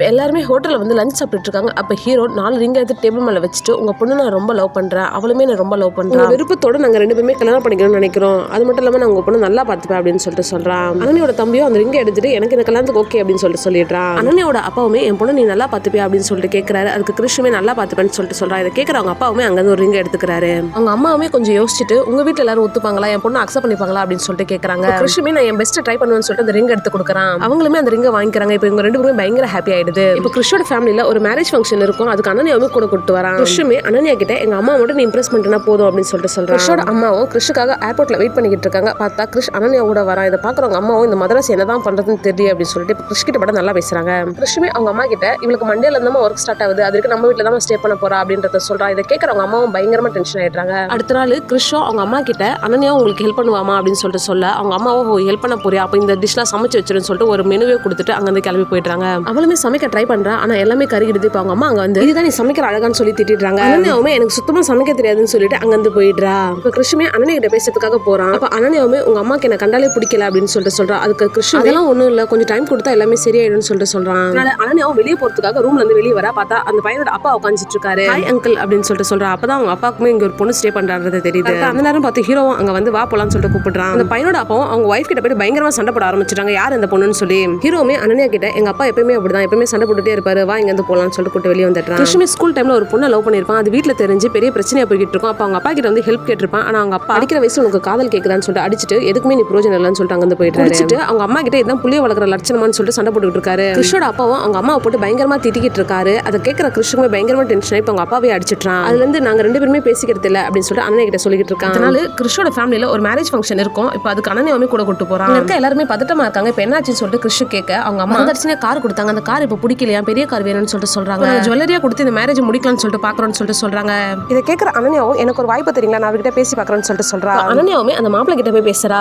எல்லாருமே ஹோட்டலில் வந்து லஞ்ச் சாப்பிட்டு இருக்காங்க. அப்போ ஹீரோ 4 ரிங் எடுத்து டேபிள் மேலே வச்சுட்டு உங்கள் பொண்ணு நான் ரொம்ப லவ் பண்ணுறேன், அவளுமே நான் ரொம்ப லவ் பண்ணுறேன், விருப்பத்தோடு நாங்கள் 2 பேருமே கல்யாணம் பண்ணிக்கணும்னு நினைக்கிறோம், அது மட்டும் இல்லாமல் நான் உங்கள் பொண்ணு நல்லா பார்த்துப்பேன் அப்படின்னு சொல்லிட்டு சொல்கிறான். அனன்யாவோட தம்பியும் அந்த ரிங்கை எடுத்துட்டு எனக்கு இந்த கல்யாணத்துக்கு ஓகே அப்படின்னு சொல்லிட்டு சொல்லிடுறான். அனன்யாவோட அப்பாவுமே என் பொண்ணு நீ நல்லா பார்த்துப்பியா அப்படின்னு சொல்லிட்டு கேட்குறாரு. அதுக்கு கிருஷ்ணுமே நல்லா பார்த்துப்பேன்னு சொல்லிட்டு சொல்கிறான். இதை கேட்குற அவங்க அப்பாவுமே அங்கேருந்து ஒரு ரிங்கை எடுத்துக்கிறாரு. அவங்க அம்மாவுமே கொஞ்சம் யோசிச்சுட்டு உங்கள் வீட்டில் எல்லாரும் ஒத்துப்பாங்களா, என் பொண்ணு அக்செப்ட் பண்ணிப்பாங்களா அப்படின்னு சொல்லிட்டு கேட்குறாங்க. கிருஷ்ணுமே நான் என் பெஸ்ட் ட்ரை பண்ணுவேன்னு சொல்லிட்டு அந்த ரிங் எடுத்து கொடுக்குறான். அவங்களுமே அந்த ரிங்கை வாங்கிக்கிறாங்க. இப்போ இவங்க 2 பேருமே பயங்கர ஹாப்பி ஆயிடுது. இப்போ கிருஷ்ணோட ஃபேமிலியில ஒரு மேரேஜ் ஃபங்க்ஷன் இருக்கும். அதுக்கு அனன்யாவுமே கூட கூட்டு வரான். கிருஷ்ணுமே அனன்யா கிட்ட எங்க அம்மா மட்டும் நீ இம்ப்ரெஸ் பண்ணிட்டா போதும் அப்படின்னு சொல்லிட்டு சொல்றான். கிருஷ்ணோட அம்மாவும் கிருஷ்ணுக்காக ஏர்போர்ட்ல வெயிட் பண்ணிக்கிட்டு இருக்காங்க. பார்த்தா கிருஷ் அனன்யா கூட வரான். இதை பாக்குறவங்க அம்மாவும் இந்த மதராசி என்னதான் பண்றதுன்னு தெரியல அப்படின்னு சொல்லிட்டு இப்போ கிருஷ் கிட்ட படம் நல்லா பேசுறாங்க. கிருஷ்ணுமே அவங்க அம்மா கிட்ட இவளுக்கு மண்டேல இருந்தா ஒர்க் ஸ்டார்ட் ஆகுது, அதுக்கு நம்ம வீட்டுல தான் ஸ்டே பண்ண போறா அப்படின்றத சொல்றா. இதை கேட்கறவங்க அம்மாவும் பயங்கரமா டென்ஷன் ஆயிடுறாங்க. அடுத்த நாள் கிருஷ்ணோ அவங்க அம்மா கிட்ட அனன்யா உங்களுக்கு ஹெல்ப் பண்ணுவாமா அப்படின்னு சொல்லிட்டு சொல்ல அவங்க அம்மாவும் ஹெல்ப் பண்ண போறியா, அப்ப இந்த டிஷ்லாம் சமைச்சு வச்சிருன்னு சொல்லிட்டு ஒரு மெனுவே கொடுத்துட்டு அங்கிருந்து கிளம்பி போயிடுறாங்க. அவளுமே சமைக்க ட்ரை பண்றா, ஆனா எல்லாமே கருகிடுது. இப்போ அவங்க அம்மா அங்க வந்து இதுதான் நீ சமைக்கிற அழகான்னு சொல்லி திட்டிடுறாங்க. அனன்யாவுமே எனக்கு சுத்தமா சமைக்க தெரியாதுன்னு சொல்லிட்டு அங்கிருந்து போயிடுறா. இப்போ கிருஷ்ணுமே அனன்யா கிட்ட பேசுறதுக்காக போறான். அப்ப அனன்யாவுமே உங்க அம்மாக்கு என்ன கண்டாலே பிடிக்கல அப்படின்னு சொல்லிட்டு சொல்றா. அதுக்கு கிருஷ்ணன் அதெல்லாம் ஒண்ணும் இல்ல, கொஞ்சம் டைம் கொடுத்தா எல்லாமே சரியாயிடும்னு சொல்லிட்டு சொல்றான். அதனால அனன்யாவும் வெளியே போறதுக்காக ரூம்ல இருந்து வெளியே வர பார்த்தா அந்த பையனோட அப்பா உட்காந்துட்டு இருக்காரு. ஹாய் அங்கிள் அப்படின்னு சொல்லிட்டு சொல்றா. அப்பதான் அவங்க அப்பாவுக்குமே இங்க ஒரு பொண்ணு ஸ்டே பண்றான்றது தெரியுது. அந்த நேரம் பார்த்து ஹீரோவும் அங்க வந்து வா போலான்னு சொல்லிட்டு கூப்பிடுறான். அந்த பையனோட அப்பாவும் அவங்க வைஃப் கிட்ட போயிட்டு பயங்கரமா சண்டை போட ஆரம்பிச்சிட்டாங்க. யார் அந்த பொண்ணுன்னு சொல்லி. ஹீரோவுமே அனன்யா கிட்ட எங்க அப்பா எப்பவுமே அப்படிதான், எப்பவுமே சண்டை போட்டுட்டே இருப்பாரு, வா இங்க இருந்து போலாம்னு சொல்லிட்டு கூட்டு வெளியே வந்துட்டான். கிருஷ்ணமே ஸ்கூல் டைம்ல ஒரு பொண்ணை லவ் பண்ணிருப்பான். அது வீட்டுல தெரிஞ்சு பெரிய பிரச்சனையா போய்கிட்டு இருக்கும். அப்ப அவங்க அப்பா கிட்ட வந்து ஹெல்ப் கேட்டிருப்பான். ஆனா அவங்க அப்பா அடிக்கிற வயசுல உனக்கு காதல் கேக்குதான்னு சொல்லிட்டு அடிச்சுட்டு எதுக்குமே நீ பிரோஜனம் இல்லைன்னு சொல்லிட்டு அங்க போயிட்டு அடிச்சுட்டு அவங்க அம்மா கிட்ட இதான் புள்ளிய வளர்க்குற லட்சணமான்னு சொல்லிட்டு சண்டை போட்டுட்டு இருக்காரு. கிருஷ்ணோட அப்பாவும் அவங்க அம்மாவை போட்டு பயங்கரமா திட்டிக்கிட்டு இருக்காரு. அதை கேட்கிற கிருஷ்ணமே பயங்கரமா டென்ஷன் ஆகி அவங்க அப்பாவே அடிச்சிட்டான். அதுல இருந்து நாங்க 2 பேருமே பேசிக்கிறது இல்ல அப்படின்னு சொல்லிட்டு அண்ணன் கிட்ட சொல்லிட்டு இருக்காங்க. அதனால கிருஷ்ணோட ஃபேமிலியில ஒரு மேரேஜ் ஃபங்க்ஷன் இருக்கும். இப்போ அதுக்கு அண்ணனையுமே கூட கூட்டு போறாங்க. இருக்க எல்லாருமே பதட்டமா இருக்காங்க. இப்போ என்னாச்சுன்னு சொல்லிட்டு கிருஷ்ண கேட்க அவங்க அம்மா தர்ஷினியா கார் கொடுத்தாங்க, அந்த கார் இப்போ பிடிக்கலையா, பெரிய கார் வேணும்னு சொல்லிட்டு சொல்றாங்க. ஜுவல்லரியா கொடுத்து இந்த மேரேஜ் முடிக்கலாம்னு சொல்லிட்டு பாக்குறோம்னு சொல்லிட்டு சொல்றாங்க. இதை கேட்கிற அனன்யாவும் எனக்கு ஒரு வாய்ப்பு தெரியுங்களா, நான் அவர்கிட்ட பேசி பாக்குறேன்னு சொல்லிட்டு சொல்றா. அனன்யாவுமே அந்த மாப்பிள்ளை கிட்ட போய் பேசுறா.